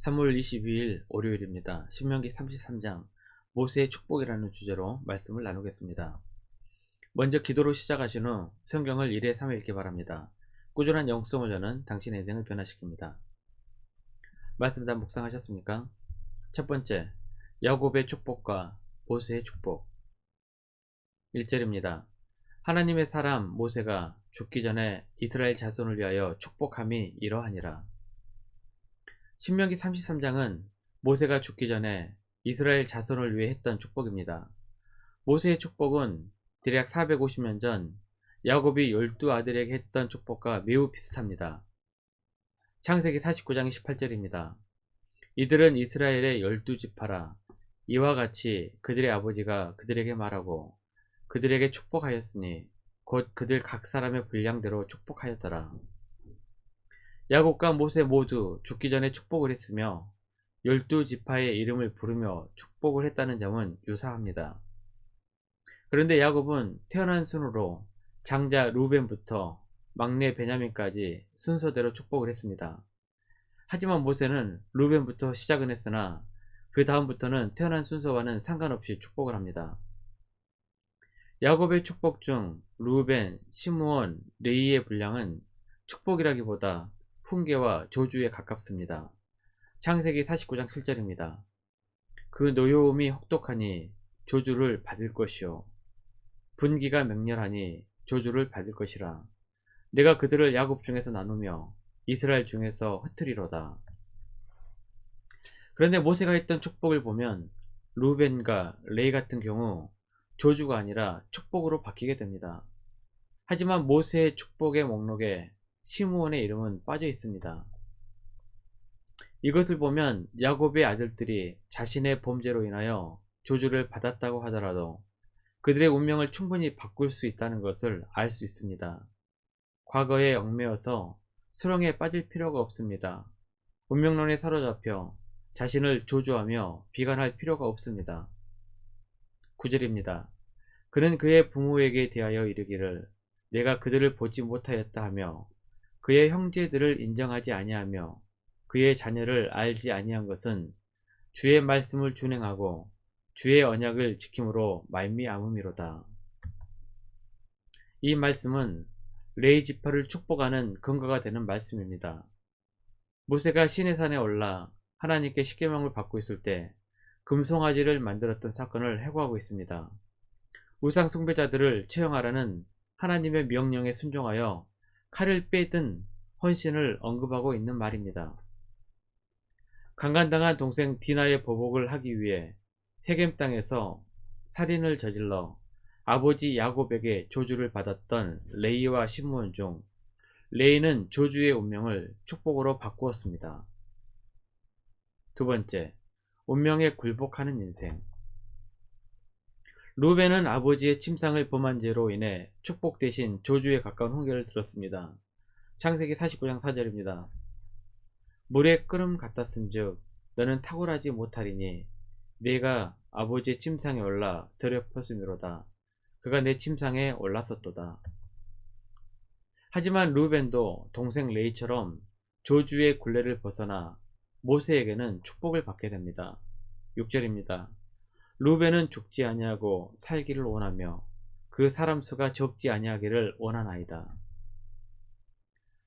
3월 22일 월요일입니다. 신명기 33장 모세의 축복이라는 주제로 말씀을 나누겠습니다. 먼저 기도로 시작하신 후 성경을 1회 3회 읽기 바랍니다. 꾸준한 영성을 저는 당신의 인생을 변화시킵니다. 말씀 다 묵상하셨습니까? 첫 번째, 야곱의 축복과 모세의 축복. 1절입니다. 하나님의 사람 모세가 죽기 전에 이스라엘 자손을 위하여 축복함이 이러하니라. 신명기 33장은 모세가 죽기 전에 이스라엘 자손을 위해 했던 축복입니다. 모세의 축복은 대략 450년 전 야곱이 12아들에게 했던 축복과 매우 비슷합니다. 창세기 49장 18절입니다. 이들은 이스라엘의 12지파라. 이와 같이 그들의 아버지가 그들에게 말하고 그들에게 축복하였으니 곧 그들 각 사람의 분량대로 축복하였더라. 야곱과 모세 모두 죽기 전에 축복을 했으며 12지파의 이름을 부르며 축복을 했다는 점은 유사합니다. 그런데 야곱은 태어난 순으로 장자 루벤부터 막내 베냐민까지 순서대로 축복을 했습니다. 하지만 모세는 루벤부터 시작은 했으나 그 다음부터는 태어난 순서와는 상관없이 축복을 합니다. 야곱의 축복 중 루벤, 시므온, 레위의 분량은 축복이라기보다 훈계와 조주에 가깝습니다. 창세기 49장 7절입니다. 그 노여움이 혹독하니 조주를 받을 것이요 분기가 맹렬하니 조주를 받을 것이라. 내가 그들을 야곱 중에서 나누며 이스라엘 중에서 흩트리로다. 그런데 모세가 했던 축복을 보면 루벤과 레위 같은 경우 조주가 아니라 축복으로 바뀌게 됩니다. 하지만 모세의 축복의 목록에 시므온의 이름은 빠져 있습니다. 이것을 보면 야곱의 아들들이 자신의 범죄로 인하여 조주를 받았다고 하더라도 그들의 운명을 충분히 바꿀 수 있다는 것을 알 수 있습니다. 과거에 얽매여서 수렁에 빠질 필요가 없습니다. 운명론에 사로잡혀 자신을 조주하며 비관할 필요가 없습니다. 9절입니다. 그는 그의 부모에게 대하여 이르기를 내가 그들을 보지 못하였다 하며 그의 형제들을 인정하지 아니하며 그의 자녀를 알지 아니한 것은 주의 말씀을 준행하고 주의 언약을 지킴으로 말미암음이로다. 이 말씀은 레위 지파를 축복하는 근거가 되는 말씀입니다. 모세가 시내산에 올라 하나님께 십계명을 받고 있을 때 금송아지를 만들었던 사건을 회고하고 있습니다. 우상 숭배자들을 처형하라는 하나님의 명령에 순종하여 칼을 빼든 헌신을 언급하고 있는 말입니다. 강간당한 동생 디나의 보복을 하기 위해 세겜 땅에서 살인을 저질러 아버지 야곱에게 조주를 받았던 레위와 시므온 중 레위는 조주의 운명을 축복으로 바꾸었습니다. 두 번째, 운명에 굴복하는 인생. 루벤은 아버지의 침상을 범한 죄로 인해 축복 대신 조주에 가까운 훈계를 들었습니다. 창세기 49장 4절입니다. 물에 끓음 같았은즉 너는 탁월하지 못하리니 네가 아버지의 침상에 올라 더럽혔음이로다. 그가 내 침상에 올랐었도다. 하지만 루벤도 동생 레이처럼 조주의 굴레를 벗어나 모세에게는 축복을 받게 됩니다. 6절입니다. 루벤은 죽지 아니하고 살기를 원하며 그 사람 수가 적지 아니하기를 원하나이다.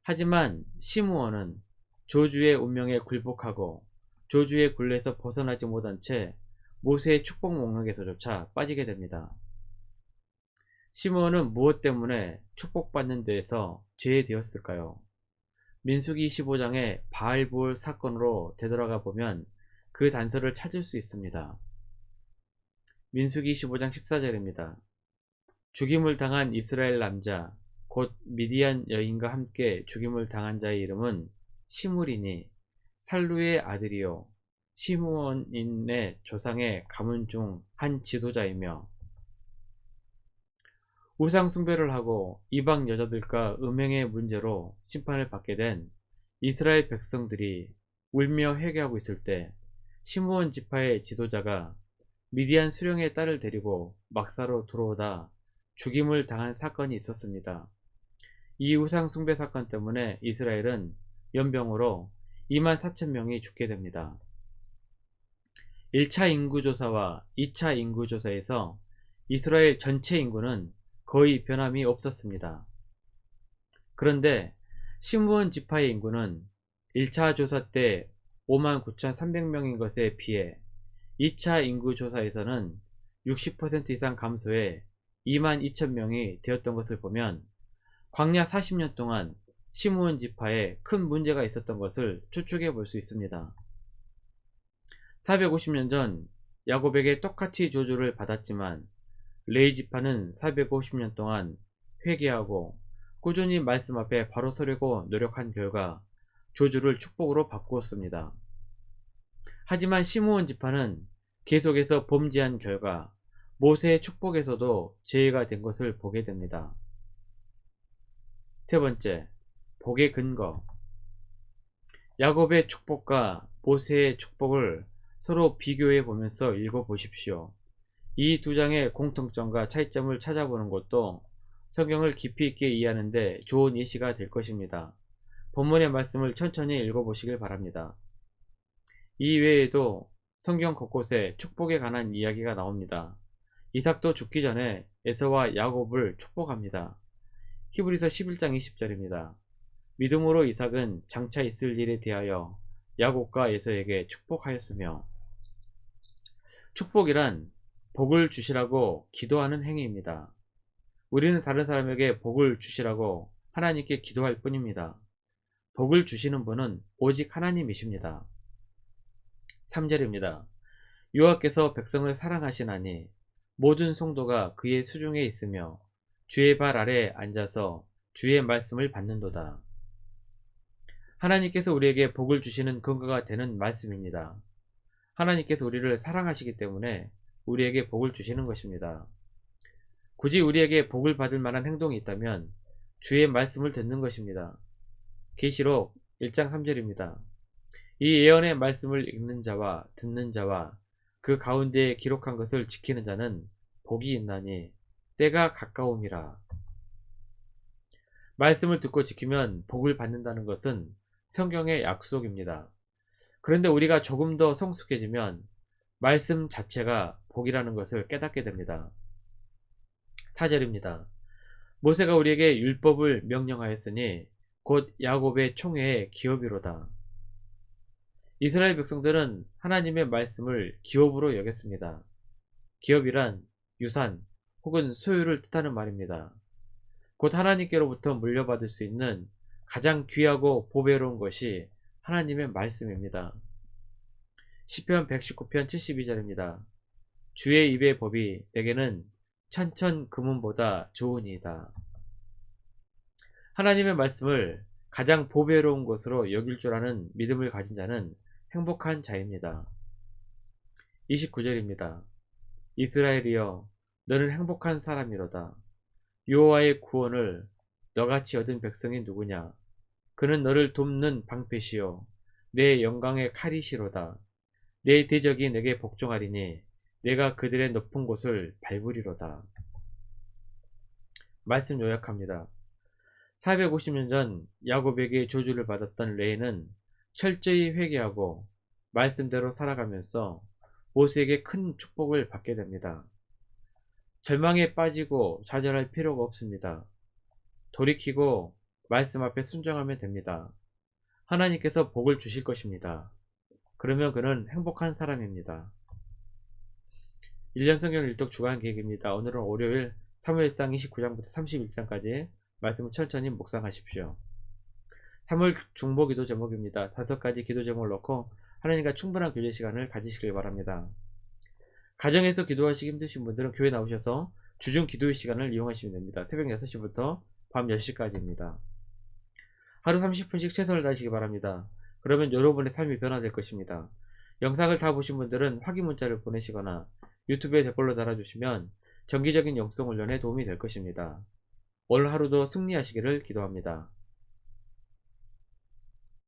하지만 시므온은 조주의 운명에 굴복하고 조주의 굴레에서 벗어나지 못한 채 모세의 축복 목록에서조차 빠지게 됩니다. 시므온은 무엇 때문에 축복받는 데에서 제외되었을까요? 민수기 25장의 바알볼 사건으로 되돌아가 보면 그 단서를 찾을 수 있습니다. 민수기 25장 14절입니다. 죽임을 당한 이스라엘 남자 곧 미디안 여인과 함께 죽임을 당한 자의 이름은 시므리니 살루의 아들이요 시므온인의 조상의 가문 중 한 지도자이며 우상 숭배를 하고 이방 여자들과 음행의 문제로 심판을 받게 된 이스라엘 백성들이 울며 회개하고 있을 때 시므온 지파의 지도자가 미디안 수령의 딸을 데리고 막사로 들어오다 죽임을 당한 사건이 있었습니다. 이 우상 숭배 사건 때문에 이스라엘은 연병으로 24,000명이 죽게 됩니다. 1차 인구조사와 2차 인구조사에서 이스라엘 전체 인구는 거의 변함이 없었습니다. 그런데 시므온 지파의 인구는 1차 조사 때 59,300명인 것에 비해 2차 인구조사에서는 60% 이상 감소해 22,000명이 되었던 것을 보면 광야 40년 동안 시므온 지파에 큰 문제가 있었던 것을 추측해 볼 수 있습니다. 450년 전 야곱에게 똑같이 저주를 받았지만 레위 지파는 450년 동안 회개하고 꾸준히 말씀 앞에 바로 서려고 노력한 결과 저주를 축복으로 바꾸었습니다. 하지만 시므온 지파는 계속해서 범죄한 결과 모세의 축복에서도 제외가 된 것을 보게 됩니다. 세 번째, 복의 근거. 야곱의 축복과 모세의 축복을 서로 비교해 보면서 읽어보십시오. 이 두 장의 공통점과 차이점을 찾아보는 것도 성경을 깊이 있게 이해하는 데 좋은 예시가 될 것입니다. 본문의 말씀을 천천히 읽어보시길 바랍니다. 이 외에도 성경 곳곳에 축복에 관한 이야기가 나옵니다. 이삭도 죽기 전에 에서와 야곱을 축복합니다. 히브리서 11장 20절입니다. 믿음으로 이삭은 장차 있을 일에 대하여 야곱과 에서에게 축복하였으며, 축복이란 복을 주시라고 기도하는 행위입니다. 우리는 다른 사람에게 복을 주시라고 하나님께 기도할 뿐입니다. 복을 주시는 분은 오직 하나님이십니다. 3절입니다. 여호와께서 백성을 사랑하시나니 모든 성도가 그의 수중에 있으며 주의 발 아래에 앉아서 주의 말씀을 받는도다. 하나님께서 우리에게 복을 주시는 근거가 되는 말씀입니다. 하나님께서 우리를 사랑하시기 때문에 우리에게 복을 주시는 것입니다. 굳이 우리에게 복을 받을 만한 행동이 있다면 주의 말씀을 듣는 것입니다. 계시록 1장 3절입니다. 이 예언의 말씀을 읽는 자와 듣는 자와 그 가운데에 기록한 것을 지키는 자는 복이 있나니 때가 가까움이라. 말씀을 듣고 지키면 복을 받는다는 것은 성경의 약속입니다. 그런데 우리가 조금 더 성숙해지면 말씀 자체가 복이라는 것을 깨닫게 됩니다. 4절입니다. 모세가 우리에게 율법을 명령하였으니 곧 야곱의 총회의 기업이로다. 이스라엘 백성들은 하나님의 말씀을 기업으로 여겼습니다. 기업이란 유산 혹은 소유를 뜻하는 말입니다. 곧 하나님께로부터 물려받을 수 있는 가장 귀하고 보배로운 것이 하나님의 말씀입니다. 시편 119편 72절입니다. 주의 입의 법이 내게는 천천 금은보다 좋으니이다. 하나님의 말씀을 가장 보배로운 것으로 여길 줄 아는 믿음을 가진 자는 행복한 자입니다. 29절입니다. 이스라엘이여 너는 행복한 사람이로다. 여호와의 구원을 너같이 얻은 백성이 누구냐. 그는 너를 돕는 방패시요 내 영광의 칼이시로다. 내 대적이 내게 복종하리니 내가 그들의 높은 곳을 밟으리로다. 말씀 요약합니다. 450년 전 야곱에게 저주를 받았던 레이는 철저히 회개하고 말씀대로 살아가면서 모세에게 큰 축복을 받게 됩니다. 절망에 빠지고 좌절할 필요가 없습니다. 돌이키고 말씀 앞에 순종하면 됩니다. 하나님께서 복을 주실 것입니다. 그러면 그는 행복한 사람입니다. 1년 성경 일독 주간 계획입니다. 오늘은 월요일 사무엘상 29장부터 31장까지 말씀을 천천히 묵상하십시오. 3월 중보기도 제목입니다. 5가지 기도 제목을 넣고 하나님과 충분한 교제 시간을 가지시길 바랍니다. 가정에서 기도하시기 힘드신 분들은 교회 나오셔서 주중 기도의 시간을 이용하시면 됩니다. 새벽 6시부터 밤 10시까지입니다. 하루 30분씩 최선을 다하시기 바랍니다. 그러면 여러분의 삶이 변화될 것입니다. 영상을 다 보신 분들은 확인 문자를 보내시거나 유튜브에 댓글로 달아주시면 정기적인 영성 훈련에 도움이 될 것입니다. 오늘 하루도 승리하시기를 기도합니다.